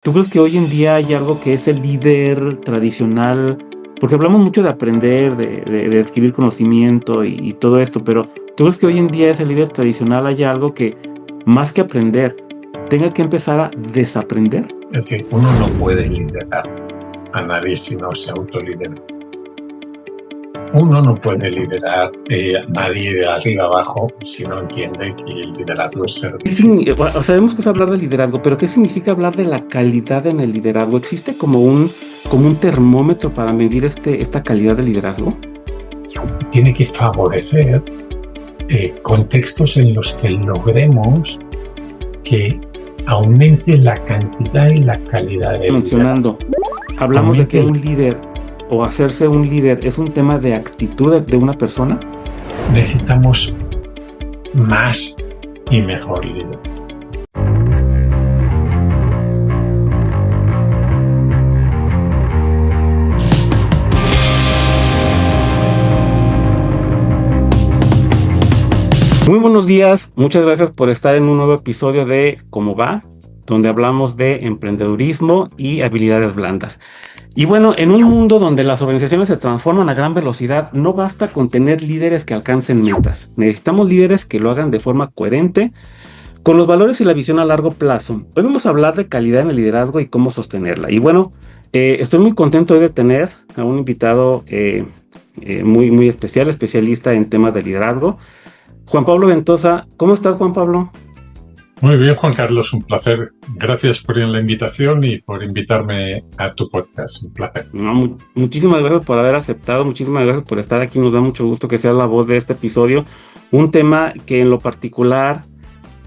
¿Tú crees que hoy en día hay algo que es el líder tradicional? Porque hablamos mucho de aprender, de adquirir conocimiento y todo esto, pero ¿tú crees que hoy en día ese líder tradicional haya algo que, más que aprender, tenga que empezar a desaprender? Es decir, uno no puede liderar a nadie si no se autolidera. Uno no puede liderar a nadie de arriba abajo si no entiende que el liderazgo es ser. Sabemos que es hablar de liderazgo, pero ¿qué significa hablar de la calidad en el liderazgo? ¿Existe como un termómetro para medir esta calidad de liderazgo? Tiene que favorecer contextos en los que logremos que aumente la cantidad y la calidad del liderazgo. Hablamos de que un líder o hacerse un líder es un tema de actitud de una persona. Necesitamos más y mejor líder. Muy buenos días, muchas gracias por estar en un nuevo episodio de ¿Cómo va?, donde hablamos de emprendedurismo y habilidades blandas. Y bueno, en un mundo donde las organizaciones se transforman a gran velocidad, no basta con tener líderes que alcancen metas. Necesitamos líderes que lo hagan de forma coherente, con los valores y la visión a largo plazo. Hoy vamos a hablar de calidad en el liderazgo y cómo sostenerla. Y bueno, estoy muy contento hoy de tener a un invitado muy especial, especialista en temas de liderazgo, Juan Pablo Ventosa. ¿Cómo estás, Juan Pablo? Muy bien, Juan Carlos, un placer. Gracias por la invitación y por invitarme a tu podcast. Un placer. No, muchísimas gracias por haber aceptado, muchísimas gracias por estar aquí. Nos da mucho gusto que seas la voz de este episodio. Un tema que en lo particular,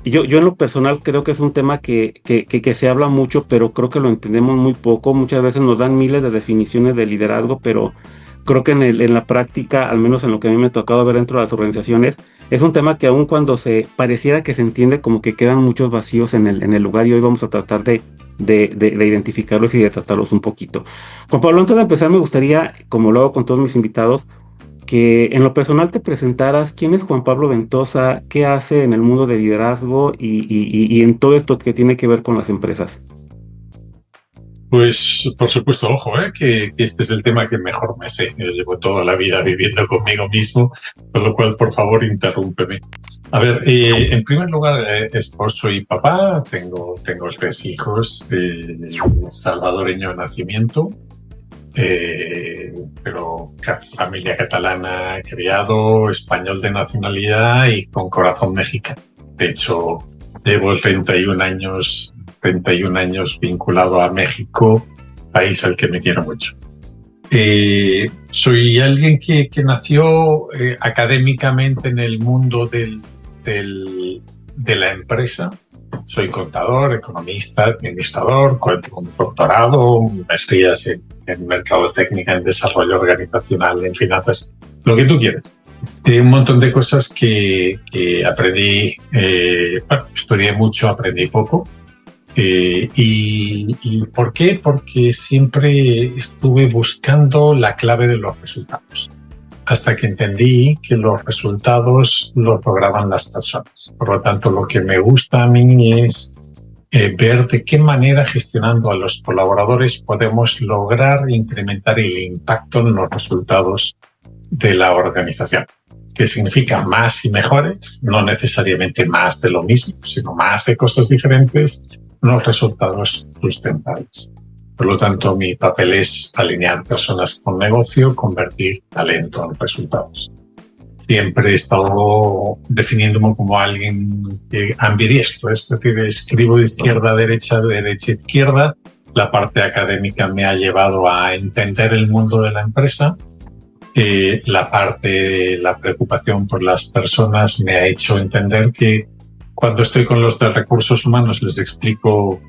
yo en lo personal creo que es un tema que se habla mucho, pero creo que lo entendemos muy poco. Muchas veces nos dan miles de definiciones de liderazgo, pero creo que en la práctica, al menos en lo que a mí me ha tocado ver dentro de las organizaciones, es un tema que aun cuando se pareciera que se entiende, como que quedan muchos vacíos en el lugar, y hoy vamos a tratar de identificarlos y de tratarlos un poquito. Juan Pablo, antes de empezar me gustaría, como lo hago con todos mis invitados, que en lo personal te presentaras. ¿Quién es Juan Pablo Ventosa? ¿Qué hace en el mundo del liderazgo y en todo esto que tiene que ver con las empresas? Pues, por supuesto, ojo, que este es el tema que mejor me sé. Yo llevo toda la vida viviendo conmigo mismo, con lo cual, por favor, interrúmpeme. A ver, en primer lugar, esposo y papá. Tengo 3 hijos, salvadoreño de nacimiento, pero familia catalana, criado, español de nacionalidad y con corazón mexicano. De hecho, llevo 31 años vinculado a México, país al que me quiero mucho. Soy alguien que nació académicamente en el mundo de la empresa. Soy contador, economista, administrador, cuento con un doctorado, maestrías en mercadotecnia, en desarrollo organizacional, en finanzas, lo que tú quieras. Un montón de cosas que aprendí, estudié mucho, aprendí poco. ¿Y por qué? Porque siempre estuve buscando la clave de los resultados, hasta que entendí que los resultados los lograban las personas. Por lo tanto, lo que me gusta a mí es ver de qué manera, gestionando a los colaboradores, podemos lograr incrementar el impacto en los resultados de la organización. ¿Qué significa? Más y mejores, no necesariamente más de lo mismo, sino más de cosas diferentes, unos resultados sustentables. Por lo tanto, mi papel es alinear personas con negocio, convertir talento en resultados. Siempre he estado definiéndome como alguien ambidiestro, es decir, escribo de izquierda a derecha, de derecha a izquierda. La parte académica me ha llevado a entender el mundo de la empresa. La preocupación por las personas me ha hecho entender que cuando estoy con los de recursos humanos les explico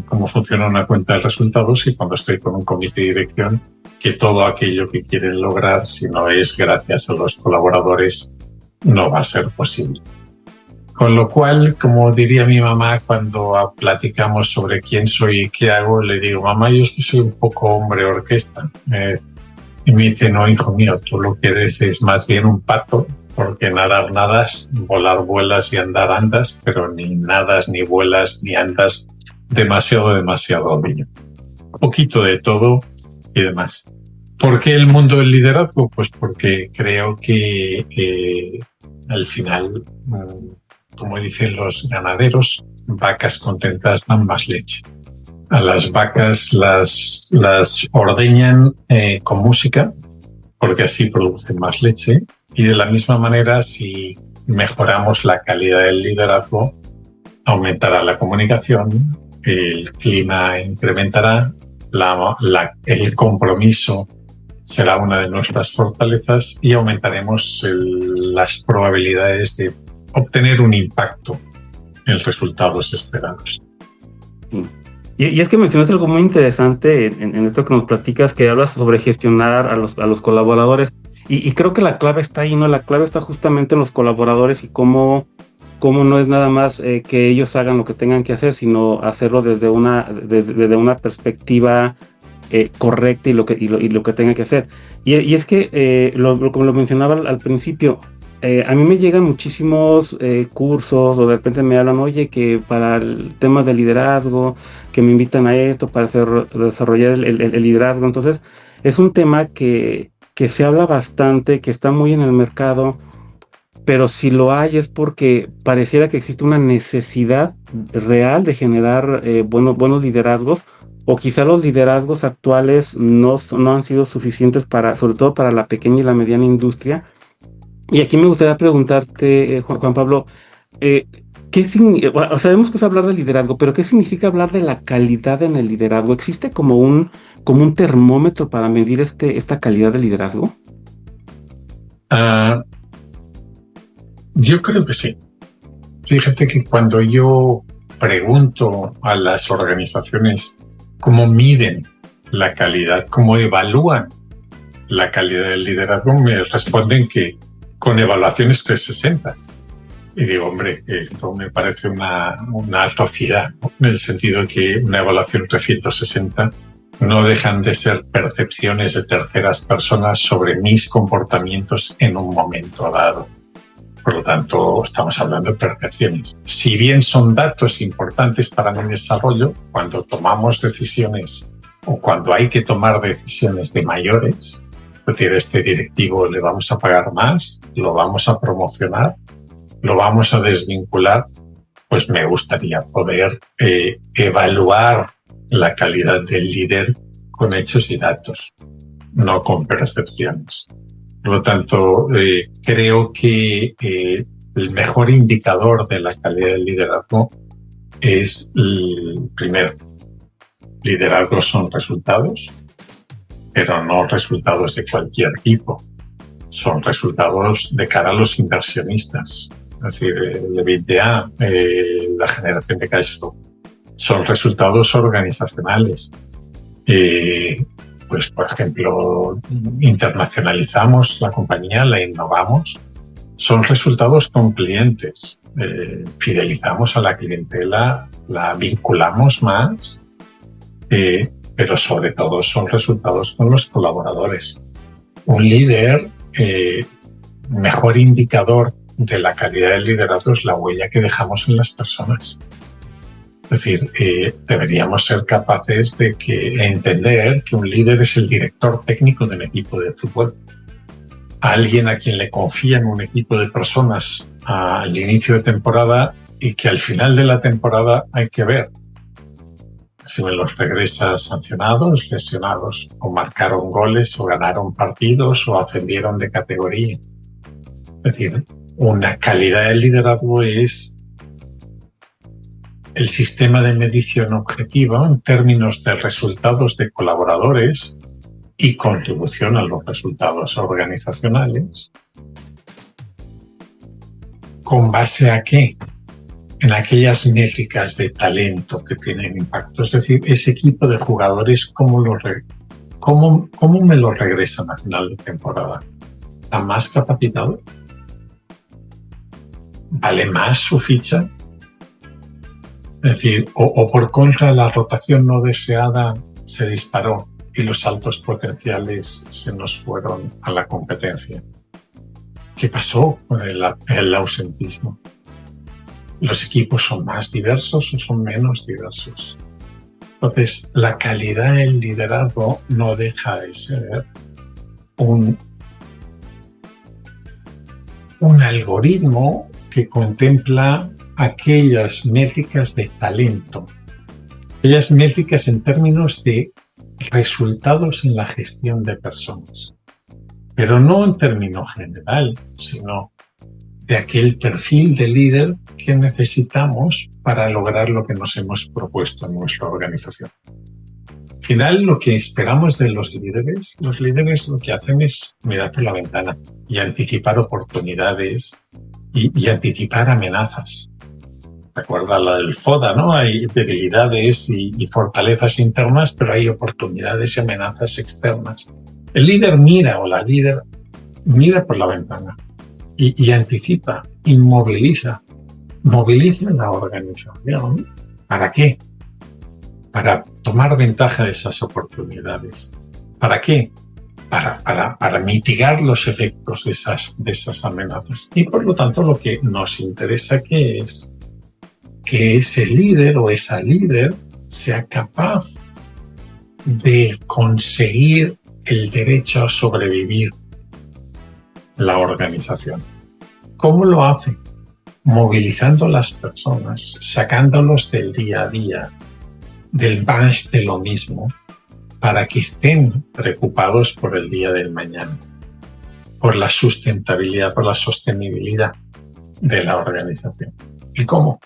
cómo funciona una cuenta de resultados, y cuando estoy con un comité de dirección, que todo aquello que quieren lograr, si no es gracias a los colaboradores, no va a ser posible. Con lo cual, como diría mi mamá cuando platicamos sobre quién soy y qué hago, le digo: mamá, yo es que soy un poco hombre orquesta. Y me dice: no, hijo mío, tú lo que eres es más bien un pato, porque nadar nadas, volar vuelas y andar andas, pero ni nadas, ni vuelas, ni andas demasiado obvio. Un poquito de todo y demás. ¿Por qué el mundo del liderazgo? Pues porque creo que al final, como dicen los ganaderos, vacas contentas dan más leche. A las vacas las ordeñan con música, porque así producen más leche. Y de la misma manera, si mejoramos la calidad del liderazgo, aumentará la comunicación, el clima incrementará, el compromiso será una de nuestras fortalezas y aumentaremos las probabilidades de obtener un impacto en resultados esperados. Y es que mencionas algo muy interesante en esto que nos platicas, que hablas sobre gestionar a los colaboradores. Y creo que la clave está ahí, ¿no? La clave está justamente en los colaboradores y cómo no es nada más que ellos hagan lo que tengan que hacer, sino hacerlo desde una perspectiva correcta y lo que tengan que hacer. Y es que, como lo mencionaba al principio, a mí me llegan muchísimos cursos, o de repente me hablan, oye, que para el tema de liderazgo, que me invitan a esto para desarrollar el liderazgo. Entonces, es un tema que se habla bastante, que está muy en el mercado, pero si lo hay es porque pareciera que existe una necesidad real de generar buenos liderazgos, o quizá los liderazgos actuales no han sido suficientes sobre todo para la pequeña y la mediana industria. Y aquí me gustaría preguntarte, Juan Pablo, sabemos que es hablar de liderazgo, pero ¿qué significa hablar de la calidad en el liderazgo? ¿Existe como un termómetro para medir esta calidad de liderazgo? Yo creo que sí. Fíjate que cuando yo pregunto a las organizaciones cómo miden la calidad, cómo evalúan la calidad del liderazgo, me responden que con evaluaciones 360. Y digo, hombre, esto me parece una atrocidad, ¿no? En el sentido de que una evaluación 360 no dejan de ser percepciones de terceras personas sobre mis comportamientos en un momento dado. Por lo tanto, estamos hablando de percepciones. Si bien son datos importantes para mi desarrollo, cuando tomamos decisiones o cuando hay que tomar decisiones de mayores, es decir, este directivo le vamos a pagar más, lo vamos a promocionar, lo vamos a desvincular, pues me gustaría poder evaluar la calidad del líder con hechos y datos, no con percepciones. Por lo tanto, creo que el mejor indicador de la calidad del liderazgo es el primero. Liderazgo son resultados, pero no resultados de cualquier tipo. Son resultados de cara a los inversionistas. Es decir, el EBITDA, la generación de cash flow. Son resultados organizacionales. Pues, por ejemplo, internacionalizamos la compañía, la innovamos. Son resultados con clientes. Fidelizamos a la clientela, la vinculamos más, pero sobre todo son resultados con los colaboradores. Un líder, mejor indicador de la calidad del liderazgo es la huella que dejamos en las personas. Es decir, deberíamos ser capaces de entender que un líder es el director técnico de un equipo de fútbol. Alguien a quien le confían un equipo de personas al inicio de temporada y que al final de la temporada hay que ver si me los regresa sancionados, lesionados, o marcaron goles, o ganaron partidos, o ascendieron de categoría. Es decir, una calidad de liderazgo es el sistema de medición objetivo en términos de resultados de colaboradores y contribución a los resultados organizacionales. ¿Con base a qué? En aquellas métricas de talento que tienen impacto. Es decir, ese equipo de jugadores, ¿cómo me lo regresan al final de temporada? ¿Está más capacitado? ¿Vale más su ficha? Es decir, o por contra la rotación no deseada se disparó y los saltos potenciales se nos fueron a la competencia. ¿Qué pasó con el ausentismo? ¿Los equipos son más diversos o son menos diversos? Entonces, la calidad del liderazgo no deja de ser un algoritmo que contempla aquellas métricas de talento, aquellas métricas en términos de resultados en la gestión de personas, pero no en términos general, sino de aquel perfil de líder que necesitamos para lograr lo que nos hemos propuesto en nuestra organización. Al final, lo que esperamos de los líderes lo que hacen es mirar por la ventana y anticipar oportunidades y anticipar amenazas. Recuerda la del FODA, ¿no? Hay debilidades y fortalezas internas, pero hay oportunidades y amenazas externas. El líder mira o la líder mira por la ventana y anticipa, moviliza la organización. ¿Para qué? Para tomar ventaja de esas oportunidades. ¿Para qué? Para mitigar los efectos de esas amenazas. Y por lo tanto, lo que nos interesa que ese líder o esa líder sea capaz de conseguir el derecho a sobrevivir la organización. ¿Cómo lo hace? Movilizando a las personas, sacándolos del día a día, del más de lo mismo, para que estén preocupados por el día del mañana, por la sustentabilidad, por la sostenibilidad de la organización. ¿Y cómo?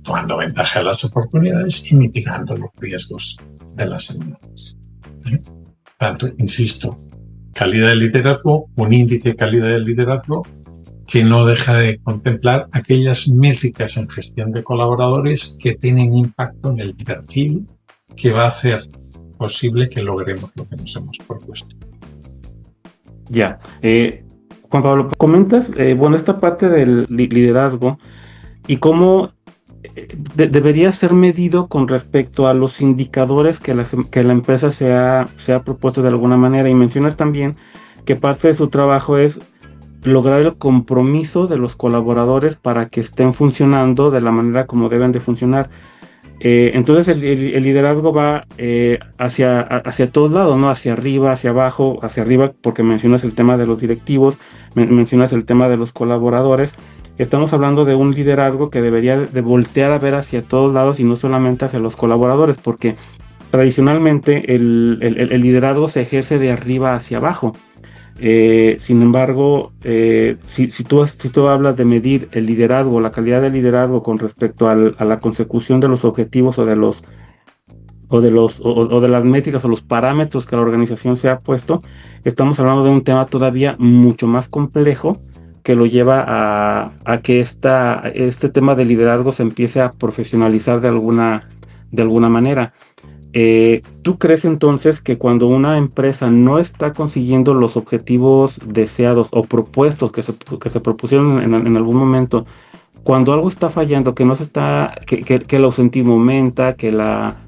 Tomando ventaja de las oportunidades y mitigando los riesgos de las amenazas. Tanto, insisto, calidad de liderazgo, un índice de calidad de liderazgo que no deja de contemplar aquellas métricas en gestión de colaboradores que tienen impacto en el perfil que va a hacer posible que logremos lo que nos hemos propuesto. Ya. Juan Pablo, comentas, esta parte del liderazgo y cómo debería ser medido con respecto a los indicadores que la empresa se ha propuesto de alguna manera, y mencionas también que parte de su trabajo es lograr el compromiso de los colaboradores para que estén funcionando de la manera como deben de funcionar. Entonces el liderazgo va hacia todos lados, ¿no? Hacia arriba, hacia abajo, hacia arriba, porque mencionas el tema de los directivos, mencionas el tema de los colaboradores. Estamos hablando de un liderazgo que debería de voltear a ver hacia todos lados y no solamente hacia los colaboradores, porque tradicionalmente el liderazgo se ejerce de arriba hacia abajo. Sin embargo, si tú hablas de medir el liderazgo, la calidad del liderazgo con respecto a la consecución de los objetivos o de las métricas o los parámetros que la organización se ha puesto, estamos hablando de un tema todavía mucho más complejo que lo lleva a que este tema de liderazgo se empiece a profesionalizar de alguna manera. ¿Tú crees entonces que cuando una empresa no está consiguiendo los objetivos deseados o propuestos que se propusieron en algún momento, cuando algo está fallando, que el ausentismo aumenta, que la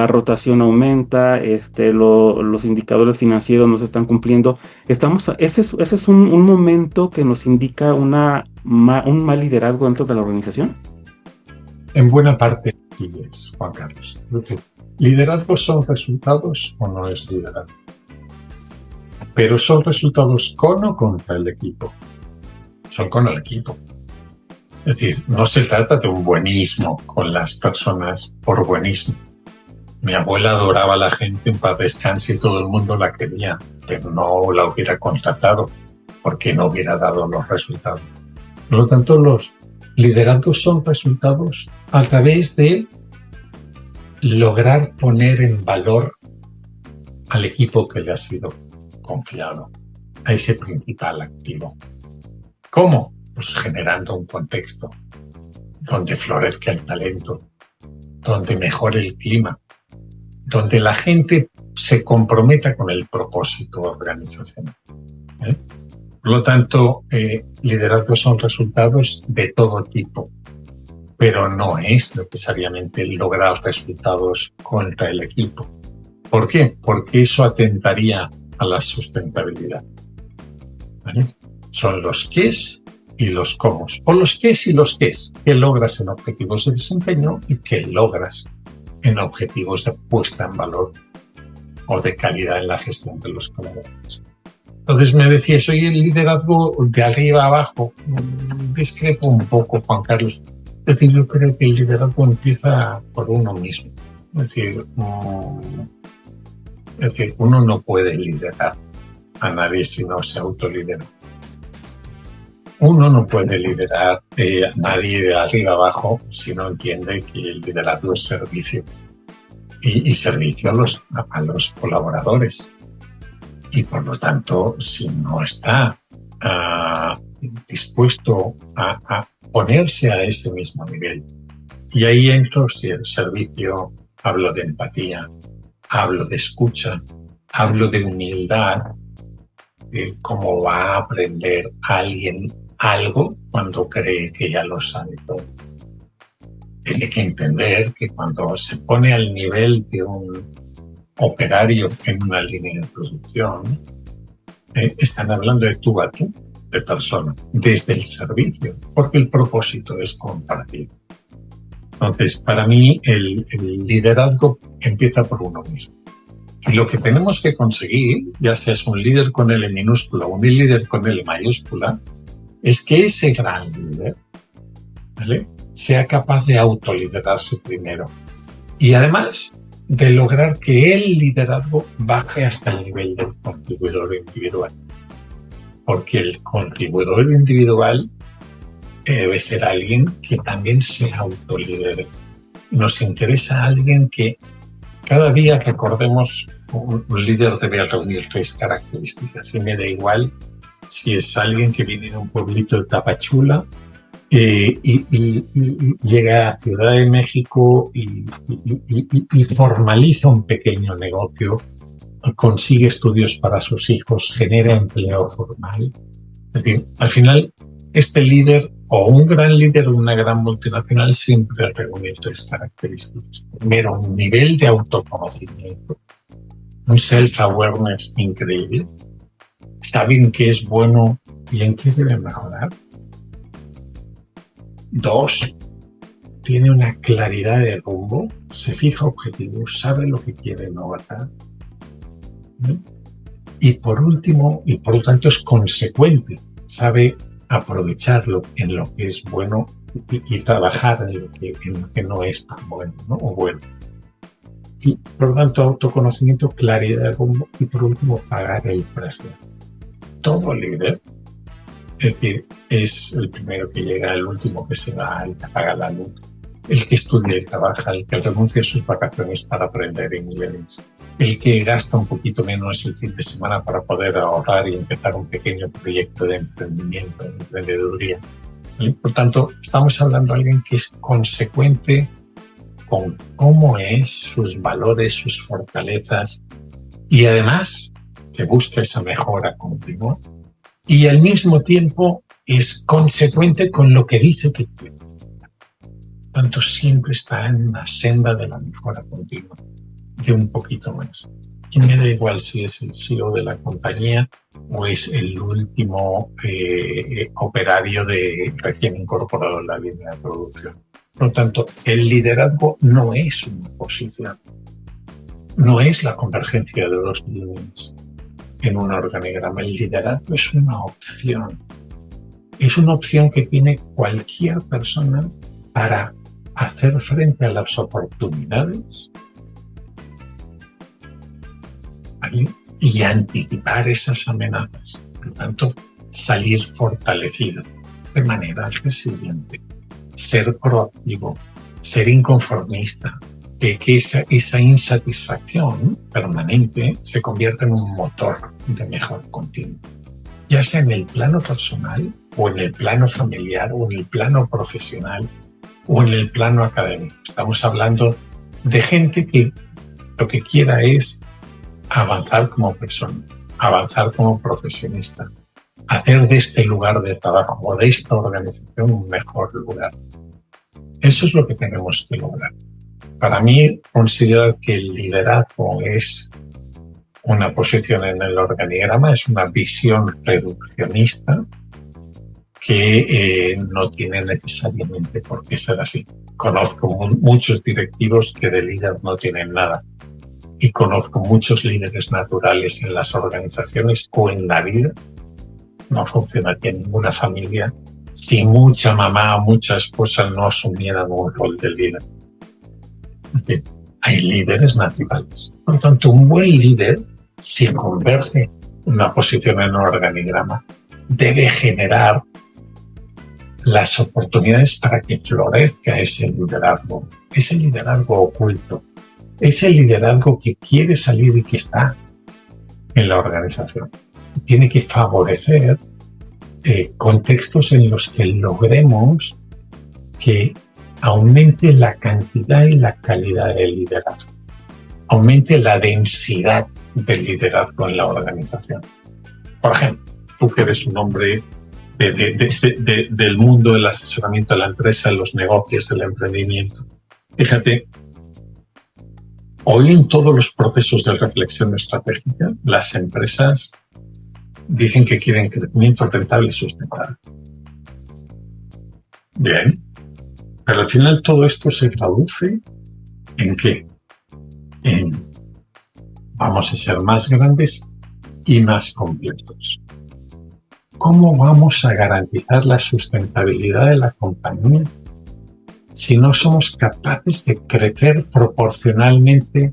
rotación aumenta, los indicadores financieros no se están cumpliendo, ese es un momento que nos indica un mal liderazgo dentro de la organización? En buena parte sí es, Juan Carlos. Es decir, ¿liderazgo son resultados o no es liderazgo? Pero son resultados con o contra el equipo. Son con el equipo. Es decir, no se trata de un buenismo con las personas por buenismo. Mi abuela adoraba a la gente, en paz descanse, y todo el mundo la quería, pero no la hubiera contratado porque no hubiera dado los resultados. Por lo tanto, los liderazgos son resultados a través de lograr poner en valor al equipo que le ha sido confiado, a ese principal activo. ¿Cómo? Pues generando un contexto donde florezca el talento, donde mejore el clima, donde la gente se comprometa con el propósito organizacional. Por lo tanto, liderazgos son resultados de todo tipo, pero no es necesariamente lograr resultados contra el equipo. ¿Por qué? Porque eso atentaría a la sustentabilidad. ¿Vale? Son los qués y los cómos, o los qués y los qués. ¿Qué logras en objetivos de desempeño y qué logras en objetivos de puesta en valor o de calidad en la gestión de los colaboradores. Entonces me decías, oye, el liderazgo de arriba a abajo. Discrepo un poco, Juan Carlos. Es decir, yo creo que el liderazgo empieza por uno mismo. Es decir, uno no puede liderar a nadie si no se autolidera. Uno no puede liderar a nadie de arriba abajo si no entiende que el liderazgo es servicio. Y servicio a los colaboradores. Y por lo tanto, si no está dispuesto a ponerse a ese mismo nivel, y ahí entro, si el servicio, hablo de empatía, hablo de escucha, hablo de humildad, de cómo va a aprender alguien algo cuando cree que ya lo sabe todo. Tiene que entender que cuando se pone al nivel de un operario en una línea de producción, están hablando de tú a tú, de persona, desde el servicio, porque el propósito es compartido. Entonces, para mí, el liderazgo empieza por uno mismo. Y lo que tenemos que conseguir, ya seas un líder con L minúscula o un líder con L mayúscula, es que ese gran líder, ¿vale?, sea capaz de autoliderarse primero. Y además, de lograr que el liderazgo baje hasta el nivel del contribuidor individual. Porque el contribuidor individual debe ser alguien que también se autolidere. Nos interesa alguien que cada día recordemos, un líder debe reunir 3 características. Y me da igual si es alguien que viene de un pueblito de Tapachula y llega a Ciudad de México y formaliza un pequeño negocio, consigue estudios para sus hijos, genera empleo formal. Es decir, al final, este líder o un gran líder de una gran multinacional siempre reúne 3 características. Primero, un nivel de autoconocimiento, un self-awareness increíble. Saben qué es bueno y en qué deben mejorar. 2, tiene una claridad de rumbo, se fija objetivos, sabe lo que quiere lograr. Y por último, y por lo tanto es consecuente, sabe aprovecharlo en lo que es bueno y trabajar en lo que no es tan bueno, ¿no? O bueno. Y por lo tanto, autoconocimiento, claridad de rumbo y por último, pagar el precio. Todo líder, es decir, es el primero que llega, el último que se va, el que apaga la luz, el que estudia y trabaja, el que renuncia a sus vacaciones para aprender inglés, el que gasta un poquito menos el fin de semana para poder ahorrar y empezar un pequeño proyecto de emprendimiento, de emprendeduría. Por tanto, estamos hablando de alguien que es consecuente con cómo es, sus valores, sus fortalezas y además que busca esa mejora continua. Y al mismo tiempo es consecuente con lo que dice que quiere. Por tanto, siempre está en una senda de la mejora continua, de un poquito más. Y me da igual si es el CEO de la compañía o es el último operario recién incorporado en la línea de producción. Por lo tanto, el liderazgo no es una posición, no es la convergencia de 2 líneas en un organigrama. El liderazgo es una opción. Es una opción que tiene cualquier persona para hacer frente a las oportunidades, ¿vale?, y anticipar esas amenazas. Por lo tanto, salir fortalecido de manera resiliente, ser proactivo, ser inconformista, que esa insatisfacción permanente se convierta en un motor de mejora continua, ya sea en el plano personal o en el plano familiar o en el plano profesional o en el plano académico. Estamos hablando de gente que lo que quiera es avanzar como persona, avanzar como profesionista, hacer de este lugar de trabajo o de esta organización un mejor lugar. Eso es lo que tenemos que lograr. Para mí, considerar que el liderazgo es una posición en el organigrama, es una visión reduccionista que no tiene necesariamente por qué ser así. Conozco muchos directivos que de líder no tienen nada. Y conozco muchos líderes naturales en las organizaciones o en la vida. No funcionaría ninguna familia si mucha mamá o mucha esposa no asumieran un rol de líder. Porque hay líderes naturales. Por lo tanto, un buen líder, si converge una posición en un organigrama, debe generar las oportunidades para que florezca ese liderazgo oculto, ese liderazgo que quiere salir y que está en la organización. Tiene que favorecer contextos en los que logremos que aumente la cantidad y la calidad del liderazgo, aumente la densidad del liderazgo en la organización. Por ejemplo, tú que eres un hombre del mundo del asesoramiento a la empresa, de los negocios, del emprendimiento. Fíjate, hoy en todos los procesos de reflexión estratégica, las empresas dicen que quieren crecimiento rentable y sustentable. Bien, pero al final todo esto se traduce ¿en qué? En vamos a ser más grandes y más completos. ¿Cómo vamos a garantizar la sustentabilidad de la compañía si no somos capaces de crecer proporcionalmente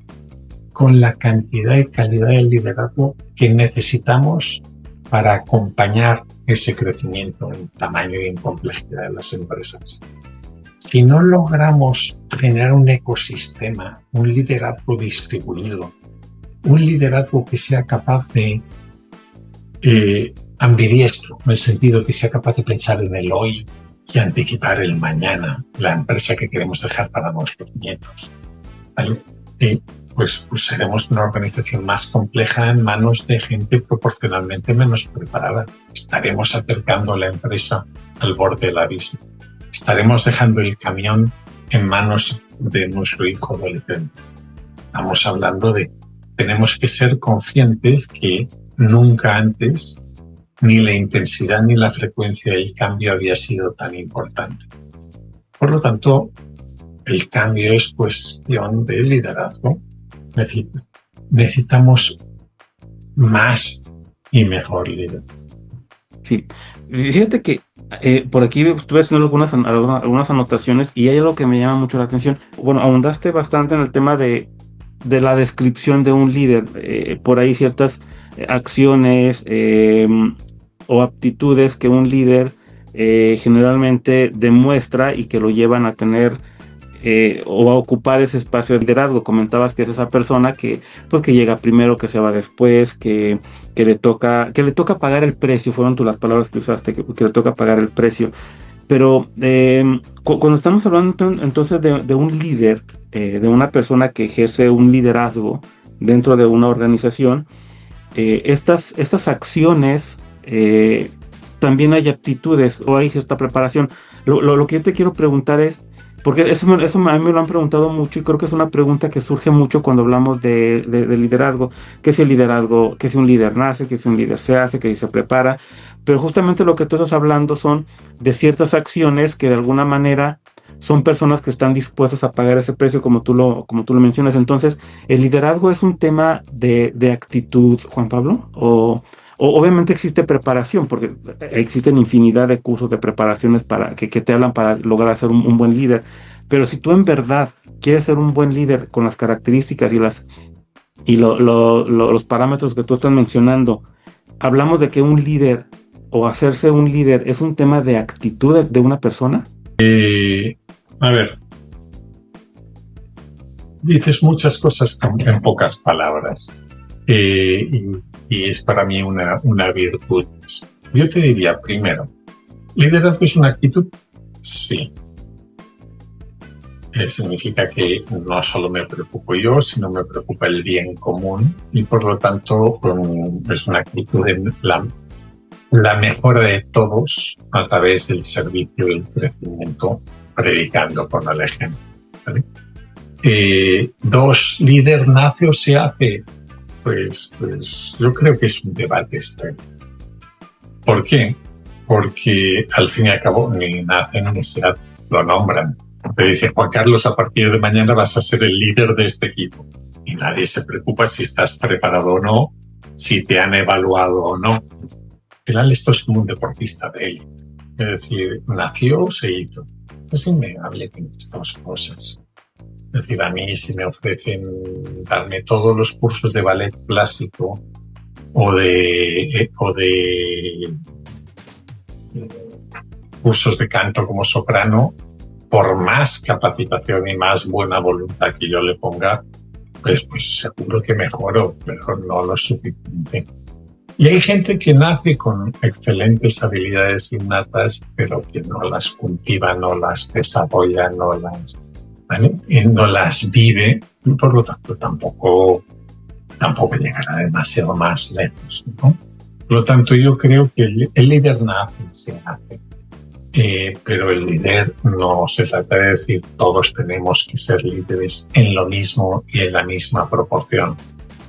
con la cantidad y calidad del liderazgo que necesitamos para acompañar ese crecimiento en tamaño y en complejidad de las empresas? Si no logramos generar un ecosistema, un liderazgo distribuido, un liderazgo que sea capaz de ambidiestro, en el sentido que sea capaz de pensar en el hoy y anticipar el mañana, la empresa que queremos dejar para nuestros nietos, ¿vale? Pues seremos una organización más compleja en manos de gente proporcionalmente menos preparada. Estaremos acercando la empresa al borde del abismo. Estaremos dejando el camión en manos de nuestro hijo adolescente. Estamos hablando de tenemos que ser conscientes que nunca antes ni la intensidad ni la frecuencia del cambio había sido tan importante. Por lo tanto, el cambio es cuestión de liderazgo. Necesitamos más y mejor líder. Sí, fíjate que por aquí estuve haciendo algunas anotaciones y hay algo que me llama mucho la atención. Bueno, ahondaste bastante en el tema de la descripción de un líder. Por ahí ciertas acciones o aptitudes que un líder generalmente demuestra y que lo llevan a tener o a ocupar ese espacio de liderazgo. Comentabas que es esa persona que llega primero, que se va después, que le toca pagar el precio. Fueron las palabras que usaste, que le toca pagar el precio. Pero cuando estamos hablando entonces de un líder, de una persona que ejerce un liderazgo dentro de una organización, estas acciones también hay aptitudes o hay cierta preparación. Lo que yo te quiero preguntar es, porque eso a mí me lo han preguntado mucho y creo que es una pregunta que surge mucho cuando hablamos de liderazgo. ¿Qué es el liderazgo? ¿Qué si un líder nace? ¿Qué si un líder se hace? ¿Qué si se prepara? Pero justamente lo que tú estás hablando son de ciertas acciones que de alguna manera son personas que están dispuestas a pagar ese precio, como tú lo mencionas. Entonces, ¿el liderazgo es un tema de actitud, Juan Pablo? ¿O obviamente existe preparación? Porque existen infinidad de cursos de preparaciones que te hablan para lograr ser un buen líder. Pero si tú en verdad quieres ser un buen líder con las características y los parámetros que tú estás mencionando, hablamos de que un líder o hacerse un líder es un tema de actitud de una persona. A ver, dices muchas cosas en pocas palabras y es para mí una virtud. Yo te diría, primero, ¿liderazgo es una actitud? Sí. Significa que no solo me preocupo yo, sino me preocupa el bien común y por lo tanto es una actitud en la mejora de todos a través del servicio y el crecimiento, predicando con el ejemplo, ¿vale? Dos, ¿líder nace o se hace? Pues yo creo que es un debate extremo. ¿Por qué? porque al fin y al cabo ni nacen ni se lo nombran. Te dice, Juan Carlos, a partir de mañana vas a ser el líder de este equipo. Y nadie se preocupa si estás preparado o no, si te han evaluado o no. Al final esto es como un deportista de élite. Es decir, nació, se hizo. Es innegable que estas cosas. Es decir, a mí si me ofrecen darme todos los cursos de ballet clásico o de cursos de canto como soprano, por más capacitación y más buena voluntad que yo le ponga, pues seguro que mejoro, pero no lo suficiente. Y hay gente que nace con excelentes habilidades innatas, pero que no las cultiva, no las desarrolla, no las vive, y por lo tanto tampoco llegará demasiado más lejos, ¿no? Por lo tanto, yo creo que el líder se nace. Pero el líder no se trata de decir todos tenemos que ser líderes en lo mismo y en la misma proporción.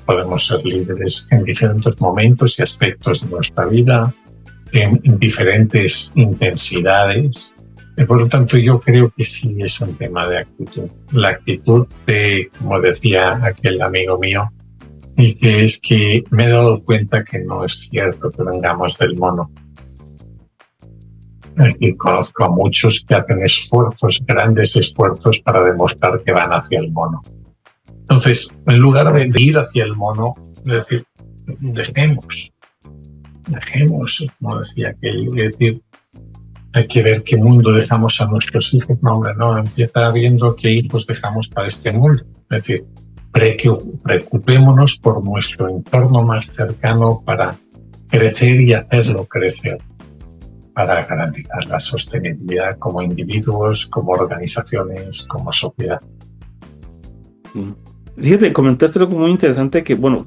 Podemos ser líderes en diferentes momentos y aspectos de nuestra vida, en diferentes intensidades. Por lo tanto, yo creo que sí es un tema de actitud. La actitud de, como decía aquel amigo mío, y que es que me he dado cuenta que no es cierto que vengamos del mono. Es decir, conozco a muchos que hacen grandes esfuerzos para demostrar que van hacia el mono. Entonces, en lugar de ir hacia el mono, es decir, dejemos, como decía aquel, es decir, hay que ver qué mundo dejamos a nuestros hijos. No, hombre, no, empieza viendo qué hijos dejamos para este mundo. Es decir, preocupémonos por nuestro entorno más cercano para crecer y hacerlo crecer, para garantizar la sostenibilidad como individuos, como organizaciones, como sociedad. Fíjate, comentaste algo muy interesante que, bueno,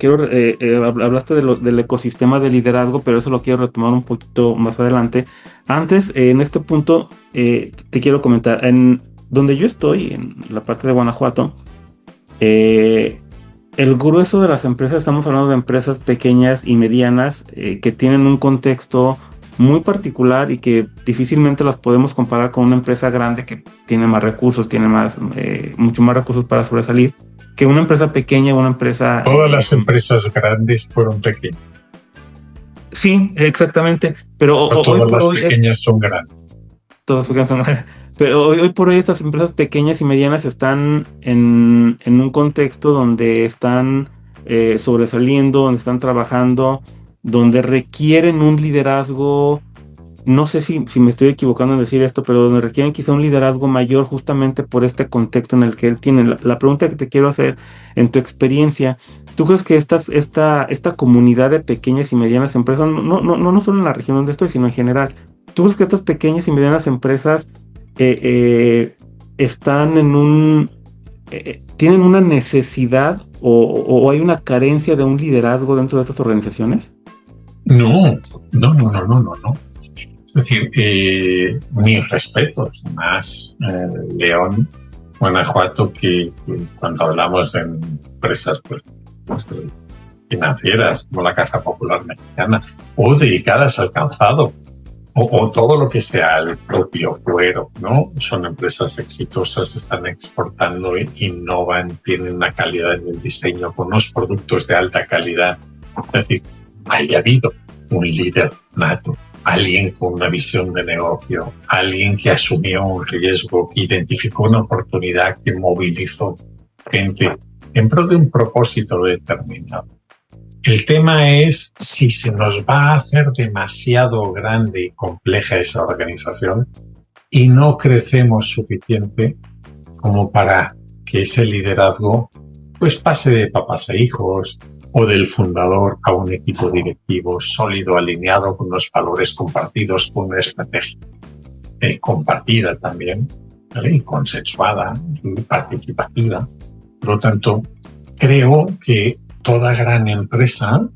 hablaste del ecosistema de liderazgo, pero eso lo quiero retomar un poquito más adelante. Antes, en este punto, te quiero comentar, en donde yo estoy, en la parte de Guanajuato, el grueso de las empresas, estamos hablando de empresas pequeñas y medianas que tienen un contexto muy particular y que difícilmente las podemos comparar con una empresa grande que tiene más recursos, tiene mucho más recursos para sobresalir, que una empresa pequeña, una empresa... Todas las empresas grandes fueron pequeñas. Sí, exactamente. Pero todas las pequeñas son grandes. Todas pequeñas son grandes. Pero hoy por hoy estas empresas pequeñas y medianas están en un contexto donde están sobresaliendo, donde están trabajando, donde requieren un liderazgo, no sé si me estoy equivocando en decir esto, pero donde requieren quizá un liderazgo mayor justamente por este contexto en el que él tiene. La pregunta que te quiero hacer, en tu experiencia, ¿tú crees que esta comunidad de pequeñas y medianas empresas, no solo en la región donde estoy, sino en general, ¿tú crees que estas pequeñas y medianas empresas están tienen una necesidad o hay una carencia de un liderazgo dentro de estas organizaciones? No. Es decir, mis respetos, más León, Guanajuato, que cuando hablamos de empresas pues, financieras como la Caja Popular Mexicana o dedicadas al calzado o todo lo que sea el propio cuero, ¿no? Son empresas exitosas, están exportando, innovan, tienen una calidad en el diseño con unos productos de alta calidad. Es decir, haya habido un líder nato, alguien con una visión de negocio, alguien que asumió un riesgo, que identificó una oportunidad, que movilizó gente en pro de un propósito determinado. El tema es si se nos va a hacer demasiado grande y compleja esa organización y no crecemos suficiente como para que ese liderazgo pues pase de papás a hijos o del fundador a un equipo directivo sólido, alineado con los valores compartidos, con una estrategia compartida también, ¿vale? Y consensuada y participativa. Por lo tanto, creo que toda gran empresa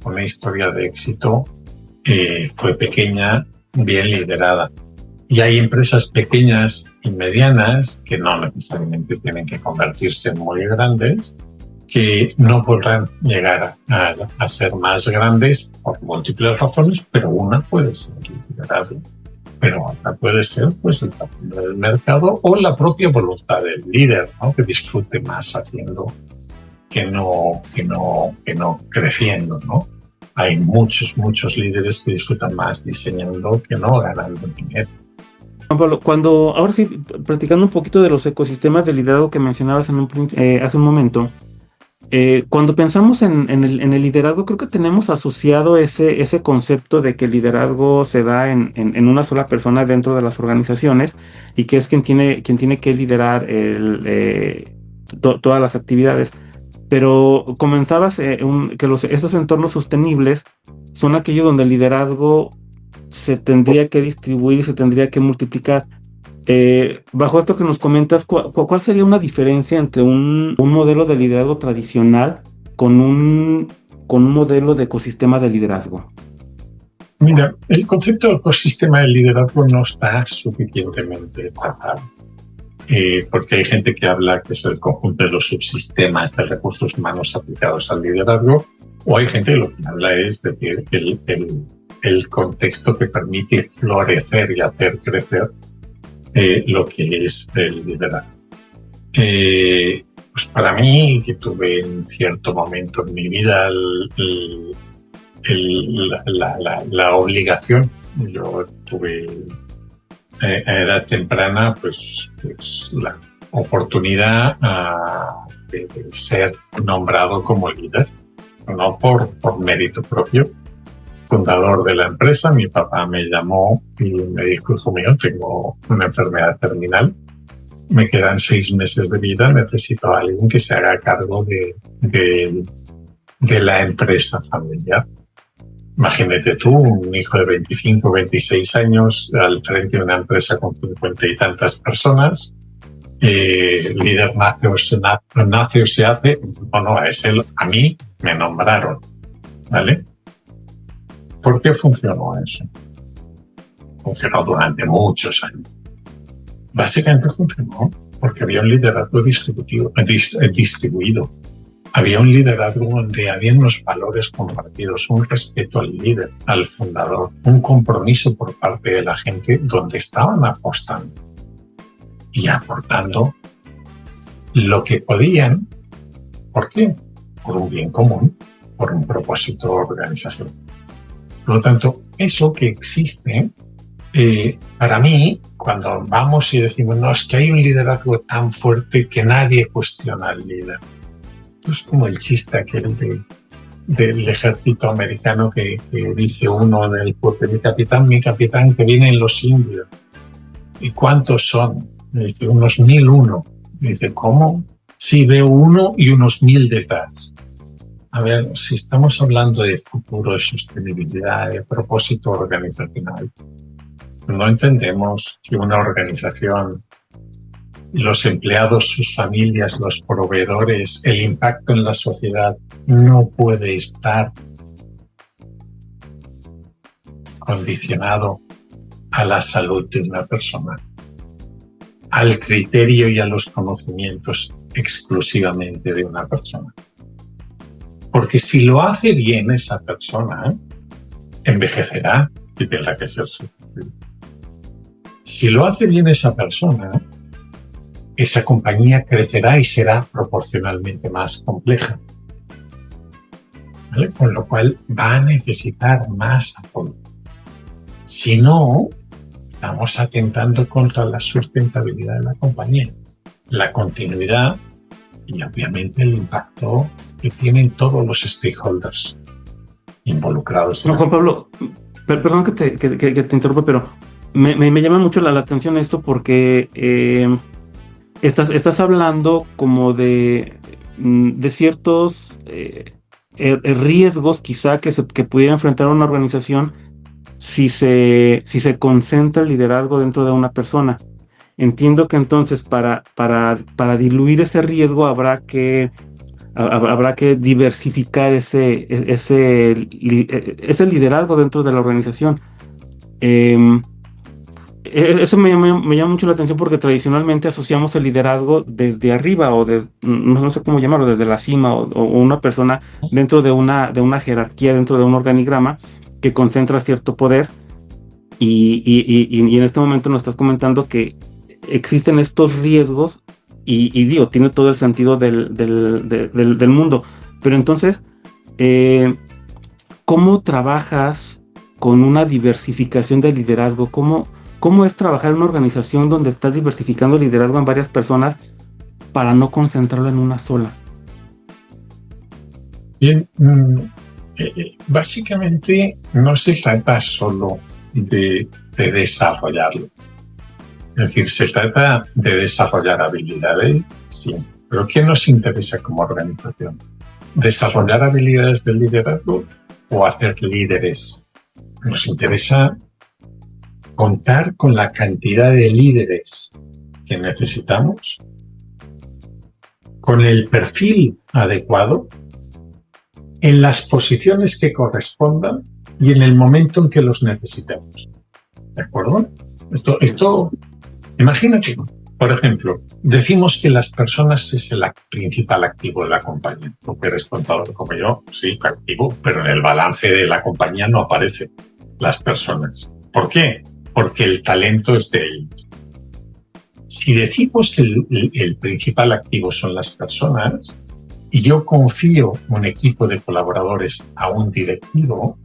con una historia de éxito fue pequeña, bien liderada. Y hay empresas pequeñas y medianas que no necesariamente tienen que convertirse en muy grandes, que no podrán llegar a ser más grandes por múltiples razones, pero una puede ser el liderazgo, pero otra puede ser pues el papel del mercado o la propia voluntad del líder, ¿no? Que disfrute más haciendo que no creciendo, ¿no? Hay muchos líderes que disfrutan más diseñando que no ganando dinero. Juan Pablo, cuando, ahora sí, platicando un poquito de los ecosistemas de liderazgo que mencionabas hace un momento, cuando pensamos en el liderazgo, creo que tenemos asociado ese concepto de que el liderazgo se da en una sola persona dentro de las organizaciones y que es quien tiene que liderar todas las actividades. Pero comenzabas que estos entornos sostenibles son aquellos donde el liderazgo se tendría que distribuir, se tendría que multiplicar. Bajo esto que nos comentas, ¿cuál sería una diferencia entre un modelo de liderazgo tradicional con un modelo de ecosistema de liderazgo? Mira, el concepto de ecosistema de liderazgo no está suficientemente tratado. Porque hay gente que habla que es el conjunto de los subsistemas de recursos humanos aplicados al liderazgo, o hay gente que lo que habla es de que el contexto que permite florecer y hacer crecer lo que es el liderazgo. Pues para mí, que tuve en cierto momento en mi vida la obligación, yo tuve a edad temprana pues la oportunidad de ser nombrado como líder, no por mérito propio. Fundador de la empresa, mi papá me llamó y me dijo: hijo mío, tengo una enfermedad terminal, me quedan 6 meses de vida, necesito a alguien que se haga cargo de la empresa familiar. Imagínate tú, un hijo de 25, 26 años al frente de una empresa con 50 y tantas personas, líder nace o se hace. No, es él, a mí me nombraron, ¿vale? ¿Por qué funcionó eso? Funcionó durante muchos años. Básicamente funcionó porque había un liderazgo distribuido. Había un liderazgo donde había unos valores compartidos, un respeto al líder, al fundador, un compromiso por parte de la gente donde estaban apostando y aportando lo que podían. ¿Por qué? Por un bien común, por un propósito organizacional. Por lo tanto, eso que existe, para mí, cuando vamos y decimos, no, es que hay un liderazgo tan fuerte que nadie cuestiona al líder. Es como el chiste aquel del ejército americano que dice uno del pueblo, mi capitán, que vienen los indios. ¿Y cuántos son? Dice, unos 1001. Dice, ¿cómo? Sí, veo uno y unos 1000 detrás. A ver, si estamos hablando de futuro, de sostenibilidad, de propósito organizacional, no entendemos que una organización, los empleados, sus familias, los proveedores, el impacto en la sociedad no puede estar condicionado a la salud de una persona, al criterio y a los conocimientos exclusivamente de una persona. Porque si lo hace bien esa persona, envejecerá y tendrá que ser sustituido. Si lo hace bien esa persona, esa compañía crecerá y será proporcionalmente más compleja. ¿Vale? Con lo cual va a necesitar más apoyo. Si no, estamos atentando contra la sustentabilidad de la compañía, la continuidad y obviamente el impacto que tienen todos los stakeholders involucrados. No, Juan Pablo, perdón que te interrumpa, pero me llama mucho la atención esto porque estás hablando como de ciertos riesgos quizá que pudiera enfrentar una organización si se concentra el liderazgo dentro de una persona. Entiendo que entonces para diluir ese riesgo habrá que diversificar ese liderazgo dentro de la organización. eso me llama mucho la atención porque tradicionalmente asociamos el liderazgo desde arriba no sé cómo llamarlo, desde la cima o una persona dentro de una jerarquía, dentro de un organigrama que concentra cierto poder y en este momento nos estás comentando que existen estos riesgos y digo, tiene todo el sentido del mundo. Pero entonces, ¿cómo trabajas con una diversificación del liderazgo? ¿Cómo es trabajar en una organización donde estás diversificando el liderazgo en varias personas para no concentrarlo en una sola? Bien, básicamente no se trata solo de desarrollarlo. Es decir, se trata de desarrollar habilidades, sí, pero ¿qué nos interesa como organización? ¿Desarrollar habilidades de liderazgo o hacer líderes? Nos interesa contar con la cantidad de líderes que necesitamos, con el perfil adecuado, en las posiciones que correspondan y en el momento en que los necesitemos. ¿De acuerdo? Esto imagínate, por ejemplo, decimos que las personas es el principal activo de la compañía. Porque eres contador como yo, sí, activo, pero en el balance de la compañía no aparecen las personas. ¿Por qué? Porque el talento es de ellos. Si decimos que el principal activo son las personas y yo confío un equipo de colaboradores a un directivo,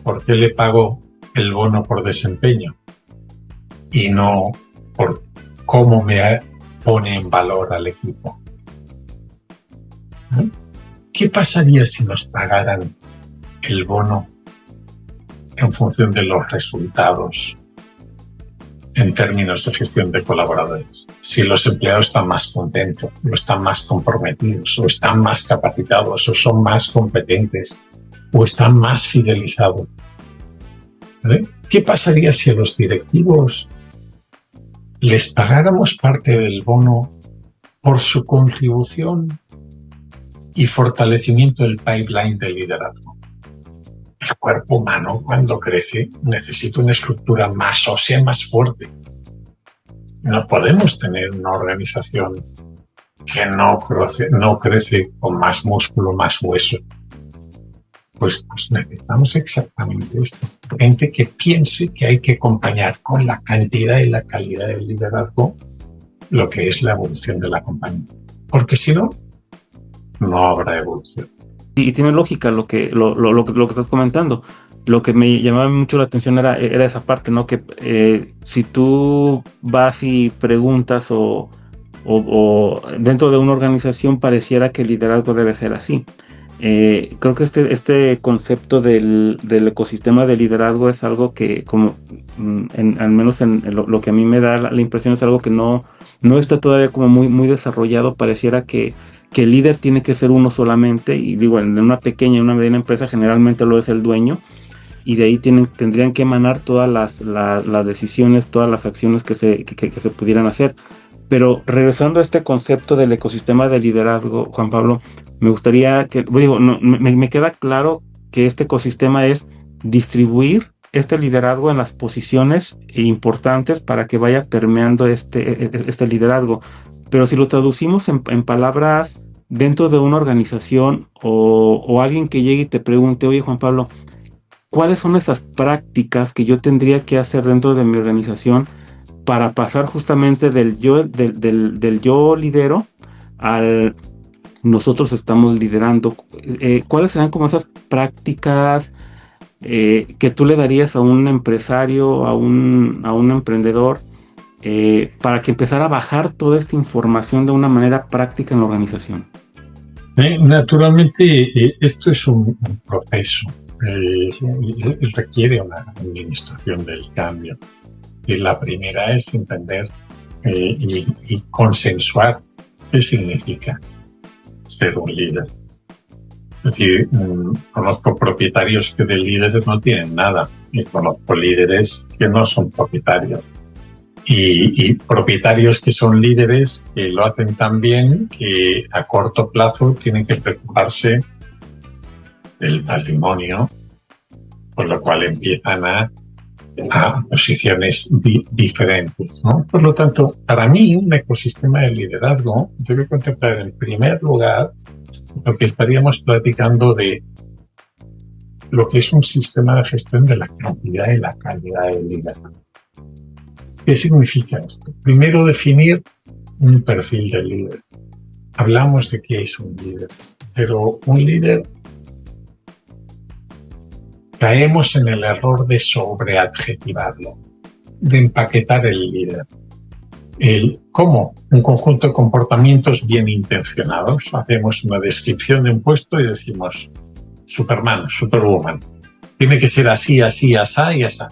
¿por qué le pago el bono por desempeño y no por cómo me pone en valor al equipo? ¿Qué pasaría si nos pagaran el bono en función de los resultados en términos de gestión de colaboradores? Si los empleados están más contentos, o están más comprometidos, o están más capacitados, o son más competentes, o están más fidelizados. ¿Vale? ¿Qué pasaría si a los directivos les pagáramos parte del bono por su contribución y fortalecimiento del pipeline de liderazgo? El cuerpo humano, cuando crece, necesita una estructura más ósea, más fuerte. No podemos tener una organización que no crece con más músculo, más hueso. Pues necesitamos exactamente esto. Gente que piense que hay que acompañar con la cantidad y la calidad del liderazgo lo que es la evolución de la compañía. Porque si no, no habrá evolución. Y tiene lógica lo que estás comentando. Lo que me llamaba mucho la atención era esa parte, ¿no? Que si tú vas y preguntas o dentro de una organización pareciera que el liderazgo debe ser así. Creo que este concepto del ecosistema de liderazgo es algo que, como al menos en lo que a mí me da la impresión, es algo que no está todavía como muy desarrollado. Pareciera que el líder tiene que ser uno solamente, y digo, en una pequeña y una mediana empresa generalmente lo es el dueño, y de ahí tendrían que emanar todas las decisiones, todas las acciones que se pudieran hacer. Pero regresando a este concepto del ecosistema de liderazgo, Juan Pablo, me gustaría que, digo, me queda claro que este ecosistema es distribuir este liderazgo en las posiciones importantes para que vaya permeando este liderazgo. Pero si lo traducimos en palabras dentro de una organización o alguien que llegue y te pregunte, oye Juan Pablo, ¿cuáles son esas prácticas que yo tendría que hacer dentro de mi organización para pasar justamente del yo lidero al nosotros estamos liderando? ¿Cuáles serán como esas prácticas que tú le darías a un empresario, a un emprendedor, para que empezara a bajar toda esta información de una manera práctica en la organización? Naturalmente, esto es un proceso. Requiere una administración del cambio. Y la primera es entender y consensuar qué significa ser un líder. Es decir, conozco propietarios que de líderes no tienen nada, y conozco líderes que no son propietarios. Y propietarios que son líderes que lo hacen tan bien que a corto plazo tienen que preocuparse del patrimonio, con lo cual empiezan a a posiciones diferentes, ¿no? Por lo tanto, para mí, un ecosistema de liderazgo debe contemplar, en primer lugar, lo que estaríamos platicando de lo que es un sistema de gestión de la cantidad y la calidad del liderazgo. ¿Qué significa esto? Primero, definir un perfil de líder. Hablamos de qué es un líder, pero un líder, caemos en el error de sobreadjetivarlo, de empaquetar el líder. ¿Cómo? Un conjunto de comportamientos bien intencionados. Hacemos una descripción de un puesto y decimos Superman, Superwoman. Tiene que ser así, así, asá y asá.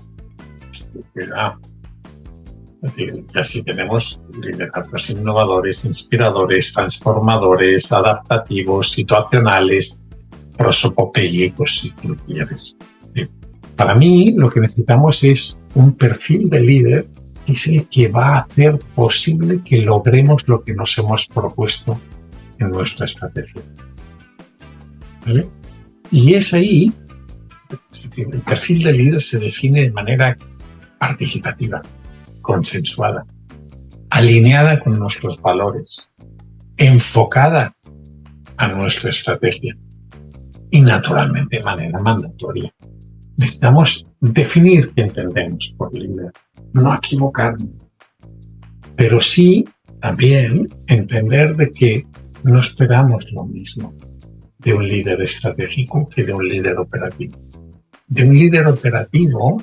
Y así tenemos liderazgos innovadores, inspiradores, transformadores, adaptativos, situacionales, prosopopélicos, si tú quieres. Para mí, lo que necesitamos es un perfil de líder que es el que va a hacer posible que logremos lo que nos hemos propuesto en nuestra estrategia. ¿Vale? Y es ahí, es decir, el perfil de líder se define de manera participativa, consensuada, alineada con nuestros valores, enfocada a nuestra estrategia y, naturalmente, de manera mandatoria. Necesitamos definir qué entendemos por líder, no equivocarnos, pero sí también entender de que no esperamos lo mismo de un líder estratégico que de un líder operativo. De un líder operativo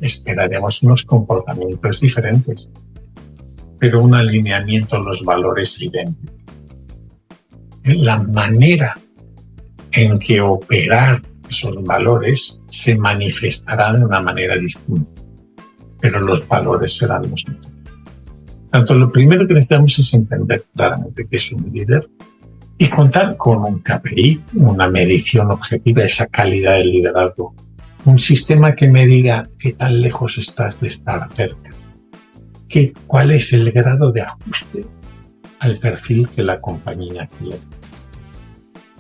esperaremos unos comportamientos diferentes, pero un alineamiento en los valores idénticos. La manera en que operar esos valores se manifestará de una manera distinta, pero los valores serán los mismos. Tanto lo primero que necesitamos es entender claramente qué es un líder y contar con un KPI, una medición objetiva de esa calidad de liderazgo. Un sistema que me diga qué tan lejos estás de estar cerca, cuál es el grado de ajuste al perfil que la compañía quiere.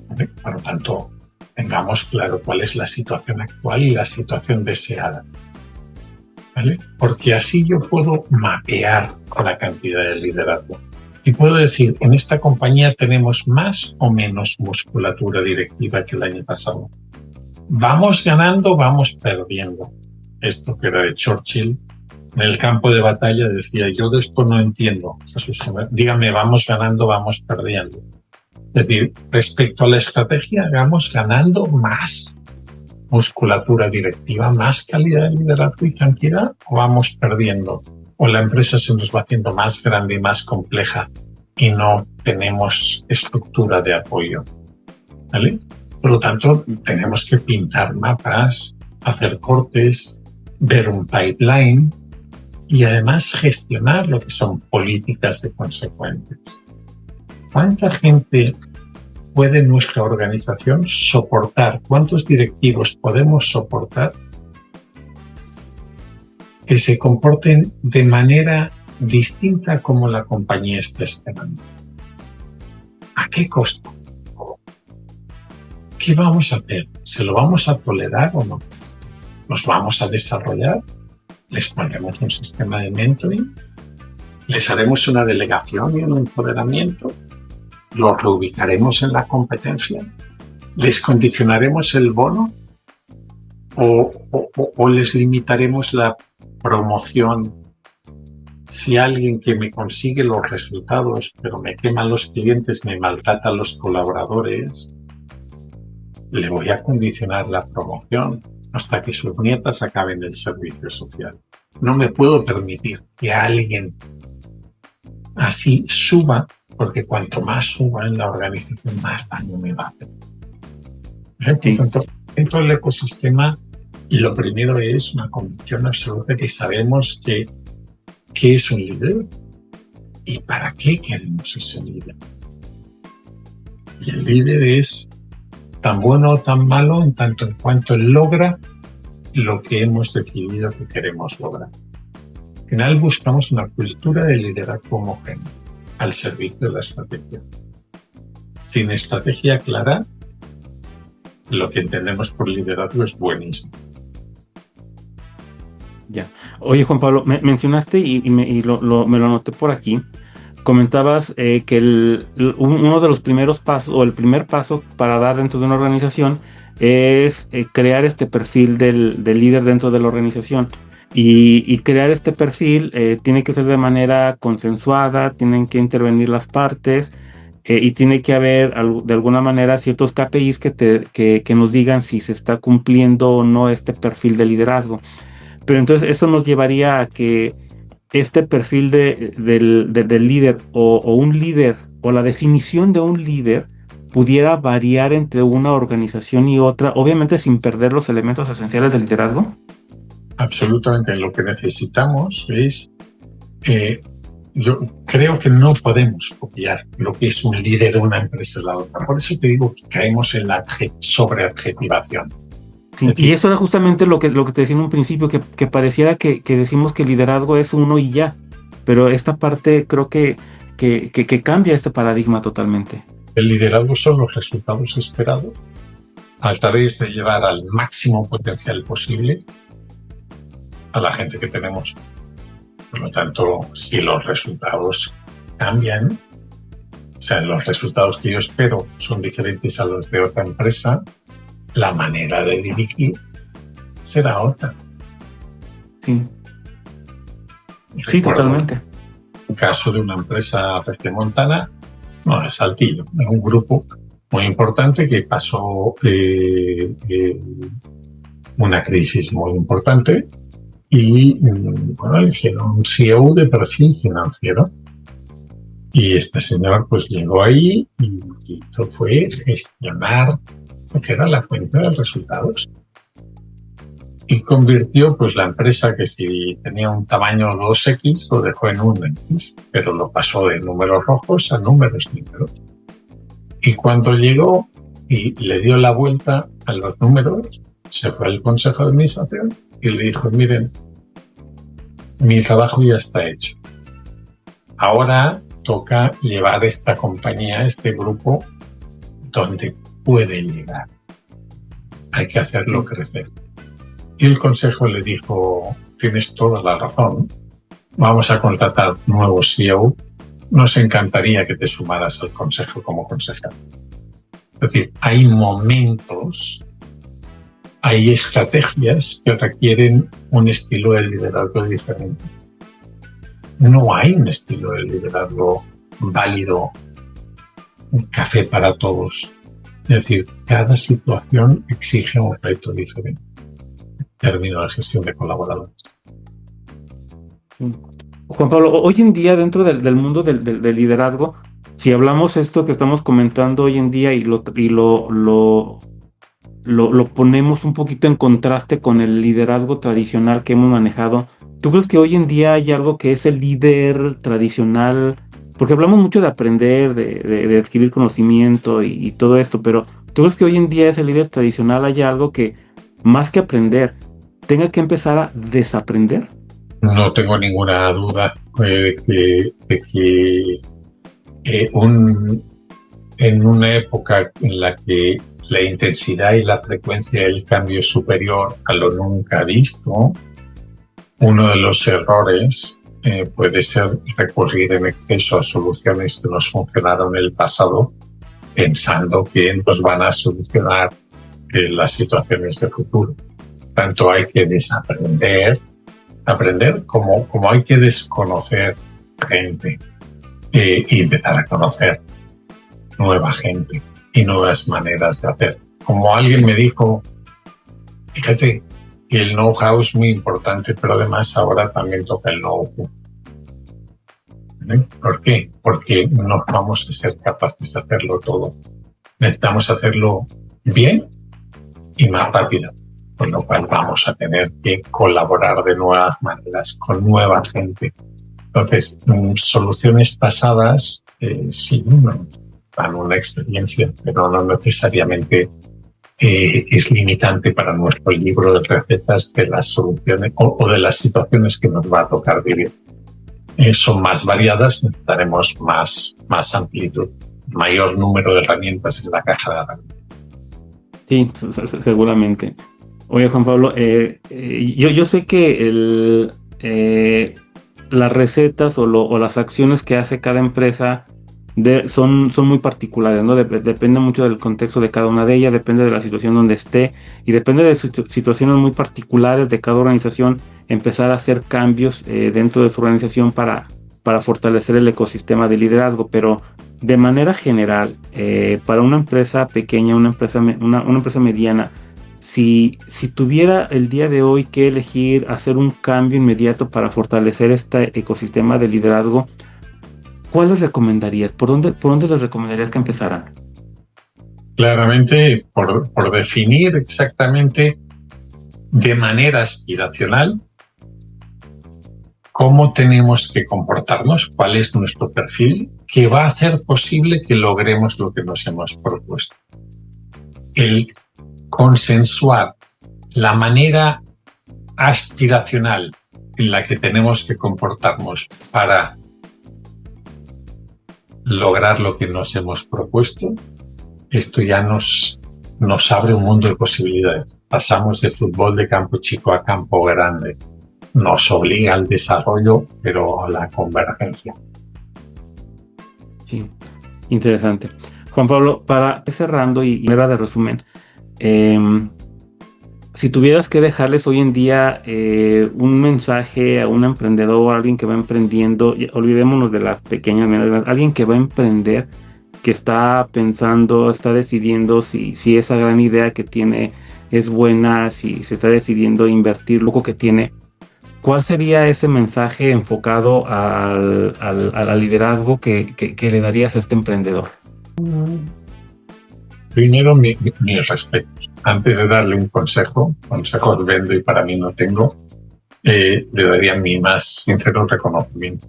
¿Vale? Por lo tanto, tengamos claro cuál es la situación actual y la situación deseada. ¿Vale? Porque así yo puedo mapear la cantidad de liderazgo. Y puedo decir, en esta compañía tenemos más o menos musculatura directiva que el año pasado. Vamos ganando, vamos perdiendo. Esto que era de Churchill, en el campo de batalla decía, yo de esto no entiendo. Dígame, vamos ganando, vamos perdiendo. Es decir, respecto a la estrategia, vamos ganando más musculatura directiva, más calidad de liderazgo y cantidad, o vamos perdiendo, o la empresa se nos va haciendo más grande y más compleja y no tenemos estructura de apoyo. ¿Vale? Por lo tanto, tenemos que pintar mapas, hacer cortes, ver un pipeline y además gestionar lo que son políticas de consecuentes. ¿Cuánta gente puede nuestra organización soportar? ¿Cuántos directivos podemos soportar que se comporten de manera distinta como la compañía está esperando? ¿A qué costo? ¿Qué vamos a hacer? ¿Se lo vamos a tolerar o no? ¿Nos vamos a desarrollar? ¿Les pondremos un sistema de mentoring? ¿Les haremos una delegación y un empoderamiento? ¿Los reubicaremos en la competencia? ¿Les condicionaremos el bono? ¿O les limitaremos la promoción? Si alguien que me consigue los resultados, pero me quema los clientes, me maltrata a los colaboradores, le voy a condicionar la promoción hasta que sus nietas acaben el servicio social. No me puedo permitir que alguien así suba, porque cuanto más suba en la organización, más daño me va a hacer. Por tanto, dentro del ecosistema, y lo primero es una convicción absoluta que sabemos qué es un líder y para qué queremos ese líder. Y el líder es tan bueno o tan malo en tanto en cuanto él logra lo que hemos decidido que queremos lograr. Al final buscamos una cultura de liderazgo homogéneo al servicio de la estrategia. Sin estrategia clara, lo que entendemos por liderazgo es buenísimo. Oye, Juan Pablo, mencionaste me lo anoté por aquí. Comentabas que uno de los primeros pasos, o el primer paso para dar dentro de una organización es crear este perfil del líder dentro de la organización. Y crear este perfil tiene que ser de manera consensuada, tienen que intervenir las partes y tiene que haber de alguna manera ciertos KPIs que nos digan si se está cumpliendo o no este perfil de liderazgo. Pero entonces eso nos llevaría a que este perfil del líder o un líder o la definición de un líder pudiera variar entre una organización y otra, obviamente sin perder los elementos esenciales del liderazgo. Absolutamente, lo que necesitamos es, yo creo que no podemos copiar lo que es un líder de una empresa a la otra. Por eso te digo que caemos en la sobreadjetivación. Sí, y eso era justamente lo que te decía en un principio, que pareciera que decimos que el liderazgo es uno y ya, pero esta parte creo que cambia este paradigma totalmente. El liderazgo son los resultados esperados a través de llevar al máximo potencial posible a la gente que tenemos. Por lo tanto, si los resultados cambian, o sea, los resultados que yo espero son diferentes a los de otra empresa, la manera de dirigir será otra. Sí, sí, totalmente. Un caso de una empresa regiomontana, no es Saltillo, es un grupo muy importante que pasó una crisis muy importante y bueno, hicieron un CEO de perfil financiero. Y este señor pues llegó ahí y hizo fue gestionar lo que era la cuenta de resultados. Y convirtió pues la empresa, que si tenía un tamaño 2X, lo dejó en 1X, pero lo pasó de números rojos a números negros. Y cuando llegó y le dio la vuelta a los números, se fue al consejo de administración y le dijo, miren, mi trabajo ya está hecho. Ahora toca llevar esta compañía, este grupo, donde puede llegar. Hay que hacerlo crecer. Y el consejo le dijo, tienes toda la razón, vamos a contratar nuevo CEO, nos encantaría que te sumaras al consejo como consejero. Es decir, hay momentos, hay estrategias que requieren un estilo de liderazgo diferente. No hay un estilo de liderazgo válido, un café para todos. Es decir, cada situación exige un reto diferente en términos de gestión de colaboradores. Juan Pablo, hoy en día dentro del mundo del liderazgo, si hablamos esto que estamos comentando hoy en día y lo ponemos un poquito en contraste con el liderazgo tradicional que hemos manejado, ¿tú crees que hoy en día hay algo que es el líder tradicional? Porque hablamos mucho de aprender, de adquirir conocimiento y todo esto, pero ¿tú crees que hoy en día ese líder tradicional haya algo que, más que aprender, tenga que empezar a desaprender? No tengo ninguna duda de que en una época en la que la intensidad y la frecuencia del cambio es superior a lo nunca visto, uno de los errores puede ser recurrir en exceso a soluciones que nos funcionaron en el pasado, pensando que nos van a solucionar las situaciones de futuro. Tanto hay que aprender como hay que desconocer gente y empezar a conocer nueva gente y nuevas maneras de hacer. Como alguien me dijo, fíjate que el know-how es muy importante, pero además ahora también toca el know-how. ¿Por qué? Porque no vamos a ser capaces de hacerlo todo. Necesitamos hacerlo bien y más rápido, con lo cual vamos a tener que colaborar de nuevas maneras con nueva gente. Entonces, soluciones pasadas sí dan una experiencia, pero no necesariamente es limitante para nuestro libro de recetas de las soluciones o de las situaciones que nos va a tocar vivir. Son más variadas, necesitaremos más amplitud, mayor número de herramientas en la caja de herramientas. Sí, seguramente. Oye, Juan Pablo, yo sé que las recetas o las acciones que hace cada empresa son muy particulares, ¿no? Depende mucho del contexto de cada una de ellas, depende de la situación donde esté y depende de situaciones muy particulares de cada organización, empezar a hacer cambios dentro de su organización para fortalecer el ecosistema de liderazgo. Pero de manera general, para una empresa pequeña, una empresa mediana, si tuviera el día de hoy que elegir hacer un cambio inmediato para fortalecer este ecosistema de liderazgo, ¿cuál les recomendarías? ¿Por dónde les recomendarías que empezaran? Claramente, por definir exactamente de manera aspiracional cómo tenemos que comportarnos, cuál es nuestro perfil, que va a hacer posible que logremos lo que nos hemos propuesto. El consensuar la manera aspiracional en la que tenemos que comportarnos para lograr lo que nos hemos propuesto, esto ya nos abre un mundo de posibilidades. Pasamos de fútbol de campo chico a campo grande. Nos obliga al desarrollo, pero a la convergencia. Sí, interesante. Juan Pablo, para ir cerrando y manera de resumen, si tuvieras que dejarles hoy en día un mensaje a un emprendedor, a alguien que va emprendiendo, olvidémonos de las pequeñas, alguien que va a emprender, que está pensando, está decidiendo si esa gran idea que tiene es buena, si se está decidiendo invertir lo que tiene, ¿cuál sería ese mensaje enfocado al liderazgo que le darías a este emprendedor? Primero, mis respetos. Antes de darle un consejos vendo y para mí no tengo, le daría mi más sincero reconocimiento.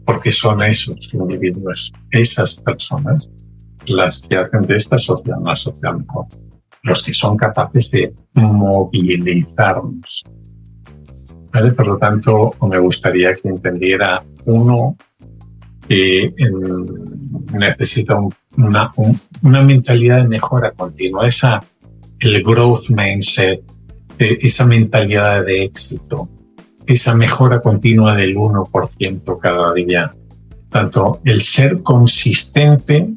Porque son esos individuos, esas personas, las que hacen de esta sociedad una sociedad mejor. Los que son capaces de movilizarnos. ¿Vale? Por lo tanto, me gustaría que entendiera uno que necesita una mentalidad de mejora continua, el growth mindset, esa mentalidad de éxito, esa mejora continua del 1% cada día. Tanto el ser consistente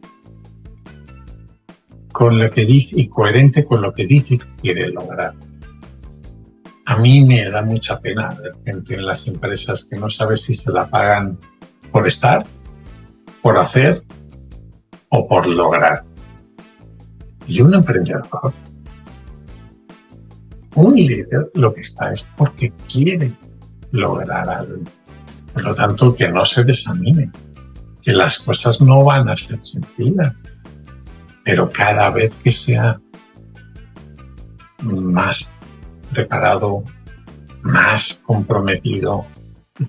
con lo que dice y coherente con lo que dice que quiere lograr. A mí me da mucha pena ver gente en las empresas que no sabe si se la pagan por estar, por hacer o por lograr. Y un emprendedor, un líder, lo que está es porque quiere lograr algo. Por lo tanto, que no se desanime, que las cosas no van a ser sencillas, pero cada vez que sea más preparado, más comprometido,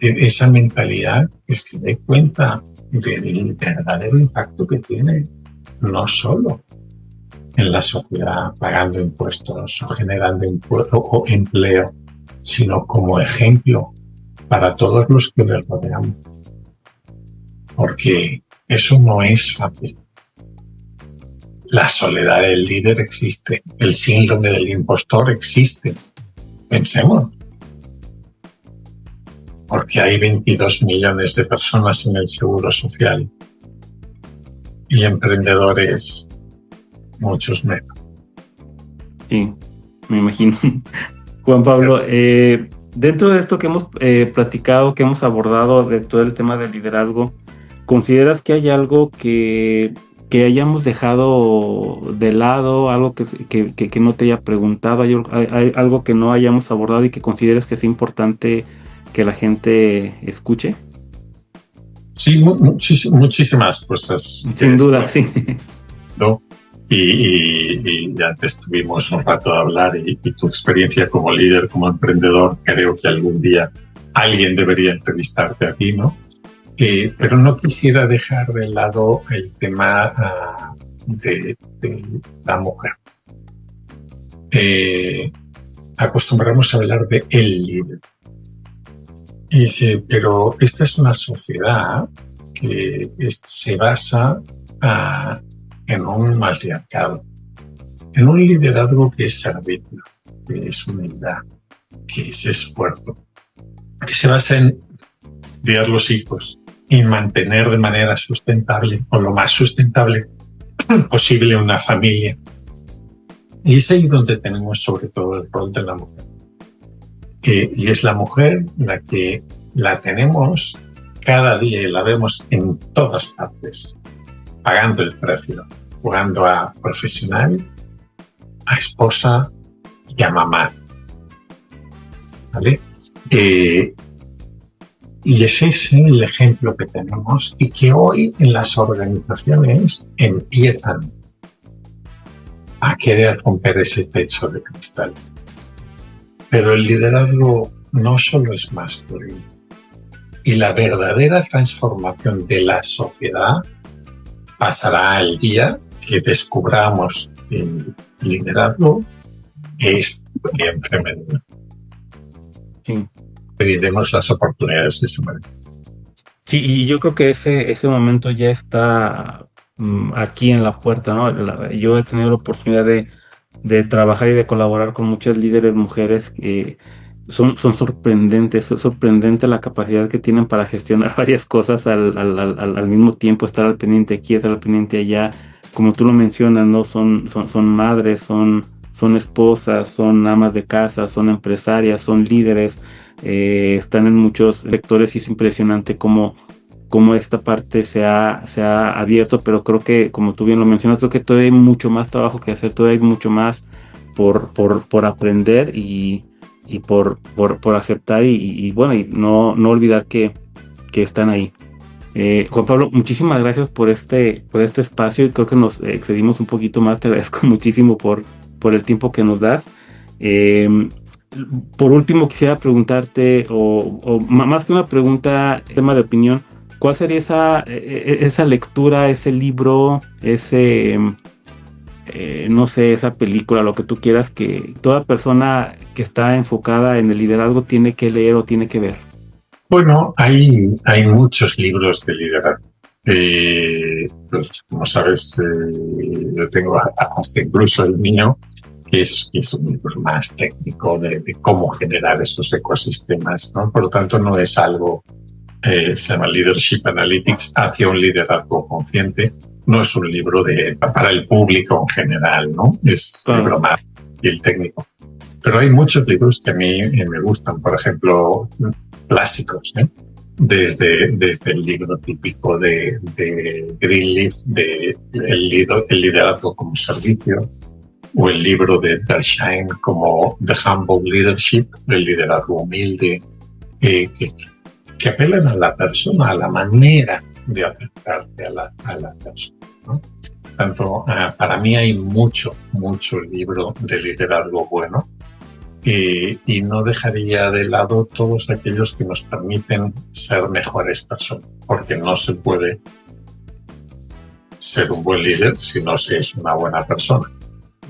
esa mentalidad que se dé cuenta del verdadero impacto que tiene, no solo en la sociedad pagando impuestos o generando o empleo, sino como ejemplo para todos los que le rodean. Porque eso no es fácil. La soledad del líder existe, el síndrome del impostor existe. Pensemos. Porque hay 22 millones de personas en el seguro social y emprendedores muchos menos. Sí, me imagino. Juan Pablo, dentro de esto que hemos platicado, que hemos abordado de todo el tema del liderazgo, ¿consideras que hay algo que hayamos dejado de lado, algo que no te haya preguntado, hay algo que no hayamos abordado y que consideres que es importante que la gente escuche? Sí, muchísimas cosas. Sin duda, sí. ¿No? Y ya antes tuvimos un rato de hablar y tu experiencia como líder, como emprendedor, creo que algún día alguien debería entrevistarte a ti, ¿no? Pero no quisiera dejar de lado el tema de la mujer. Acostumbramos a hablar de el líder. Y dice, pero esta es una sociedad que se basa en un matriarcado, en un liderazgo que es servicio, que es humildad, que es esfuerzo. que se basa en criar los hijos y mantener de manera sustentable o lo más sustentable posible una familia. Y es ahí donde tenemos sobre todo el rol de la mujer. Y es la mujer la que la tenemos cada día y la vemos en todas partes, pagando el precio, jugando a profesional, a esposa y a mamá. ¿Vale? Y ese es el ejemplo que tenemos y que hoy en las organizaciones empiezan a querer romper ese techo de cristal. Pero el liderazgo no solo es masculino. Y la verdadera transformación de la sociedad pasará al día que descubramos que el liderazgo es bien femenino. Sí. Brindemos las oportunidades de esa manera. Sí, y yo creo que ese momento ya está aquí en la puerta, ¿no? Yo he tenido la oportunidad de trabajar y de colaborar con muchas líderes mujeres que son sorprendentes, es sorprendente la capacidad que tienen para gestionar varias cosas al mismo tiempo, estar al pendiente aquí, estar al pendiente allá, como tú lo mencionas, ¿no? Son madres, son esposas, son amas de casa, son empresarias, son líderes, están en muchos sectores y es impresionante cómo esta parte se ha abierto, pero creo que, como tú bien lo mencionas, creo que todavía hay mucho más trabajo que hacer, todavía hay mucho más por aprender y por aceptar y bueno, y no olvidar que están ahí. Juan Pablo, muchísimas gracias por este espacio y creo que nos excedimos un poquito más, te agradezco muchísimo por el tiempo que nos das. Por último, quisiera preguntarte, o más que una pregunta, tema de opinión, ¿cuál sería esa lectura, ese libro, no sé, esa película, lo que tú quieras, que toda persona que está enfocada en el liderazgo tiene que leer o tiene que ver? Bueno, hay muchos libros de liderazgo. Pues, como sabes, yo tengo hasta incluso el mío, que es un libro más técnico de cómo generar esos ecosistemas, ¿no? Por lo tanto, no es algo, se llama Leadership Analytics hacia un liderazgo consciente. No es un libro para el público en general, ¿no? Es un libro más y el técnico. Pero hay muchos libros que a mí me gustan, por ejemplo, clásicos, ¿eh? Desde el libro típico de Greenleaf, de el liderazgo como servicio, o el libro de Bersheim como The Humble Leadership, el liderazgo humilde, que apelan a la persona, a la manera de acercarte a la persona, ¿no? Tanto, para mí hay mucho libro de liderazgo bueno, y no dejaría de lado todos aquellos que nos permiten ser mejores personas, porque no se puede ser un buen líder si no se es una buena persona,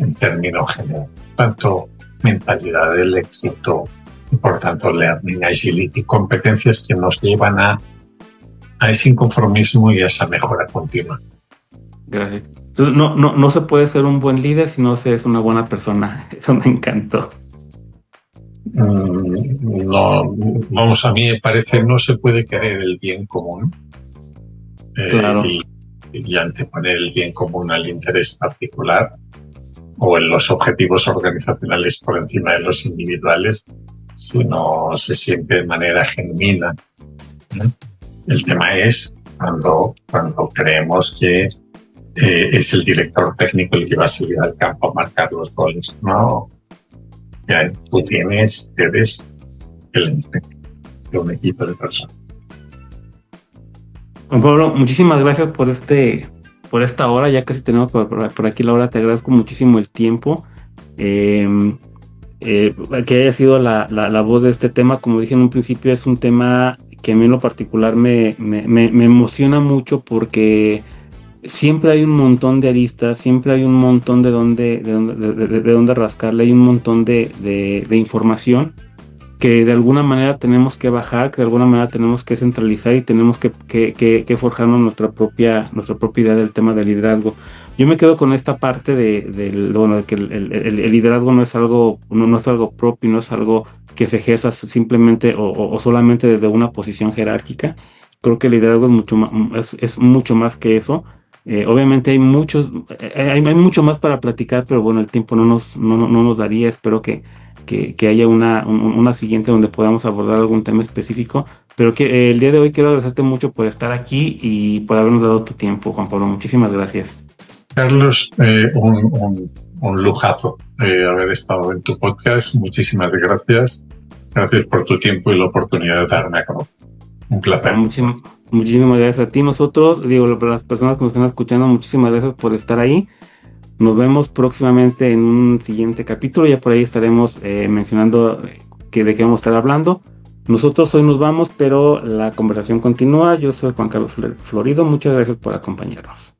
en términos generales. Tanto mentalidad del éxito, y por tanto learning, agility, competencias que nos llevan a ese inconformismo y a esa mejora continua. Gracias. Entonces, no se puede ser un buen líder si no se es una buena persona. Eso me encantó. No, vamos, a mí me parece, no se puede querer el bien común, claro. y anteponer el bien común al interés particular o en los objetivos organizacionales por encima de los individuales, si no se siente de manera genuina. El tema es cuando creemos que es el director técnico el que va a salir al campo a marcar los goles. No, tú eres el inspector de un equipo de personas. Juan Pablo, muchísimas gracias por esta hora, ya casi tenemos por aquí la hora, te agradezco muchísimo el tiempo, que haya sido la voz de este tema. Como dije en un principio, es un tema que a mí en lo particular me emociona mucho porque siempre hay un montón de aristas, siempre hay un montón de dónde rascarle, hay un montón de información que de alguna manera tenemos que bajar, que de alguna manera tenemos que centralizar y tenemos que forjarnos nuestra propia idea del tema del liderazgo. yo me quedo con esta parte bueno, de que el liderazgo no es algo, no es algo propio, no es algo que se ejerza simplemente o solamente desde una posición jerárquica. Creo que el liderazgo es mucho más, es mucho más que eso. Obviamente hay mucho más para platicar, pero bueno, el tiempo no nos daría. Espero que haya una siguiente donde podamos abordar algún tema específico. Pero que el día de hoy quiero agradecerte mucho por estar aquí y por habernos dado tu tiempo, Juan Pablo. Muchísimas gracias. Carlos, un lujazo haber estado en tu podcast. Muchísimas gracias. Gracias por tu tiempo y la oportunidad de darme a conocer. Un placer. Muchísimas gracias a ti. Nosotros, digo, para las personas que nos están escuchando, muchísimas gracias por estar ahí. Nos vemos próximamente en un siguiente capítulo. Ya por ahí estaremos mencionando de qué vamos a estar hablando. Nosotros hoy nos vamos, pero la conversación continúa. Yo soy Juan Carlos Florido. Muchas gracias por acompañarnos.